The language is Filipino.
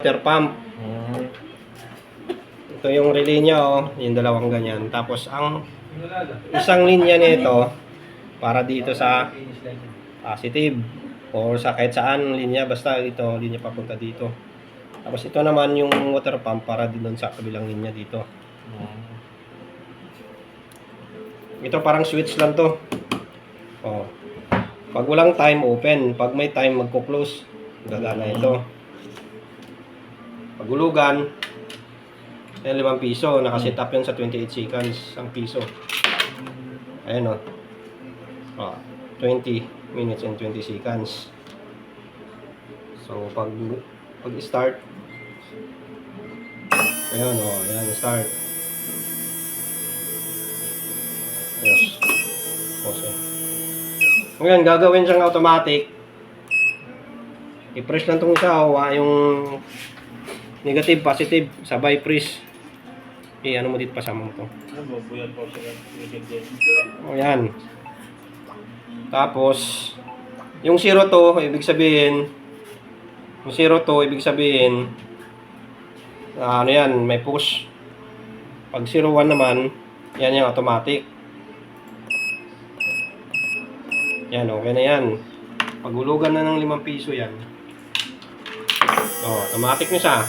water pump. Ito yung relay niya, oh, yung dalawang ganyan. Tapos ang isang linya nito para dito sa positive or sa kahit saan linya, basta ito linya papunta dito. Tapos ito naman yung water pump para din doon sa kabilang linya dito. Ito parang switch lang to. Oh. Pag walang time, open. Pag may time, magko-close. Gagana ito. Pagulugan, ayan, 5 piso. Nakaset up yun sa 28 seconds. Ang piso. Ayan o. 20 minutes and 20 seconds. So, pag start, ayan o. Ayan, start. Yes. Pause. Ngayon, gagawin siyang automatic. I-press lang itong isa, yung negative, positive, sabay press. Ano mo dito, pasama mo ito. O yan. Tapos, yung 0 to, ibig sabihin, ano yan, may push. Pag 01 naman, yan yung automatic. Yan, okay na yan. Paghulugan na ng 5 piso yan. Automatic na siya.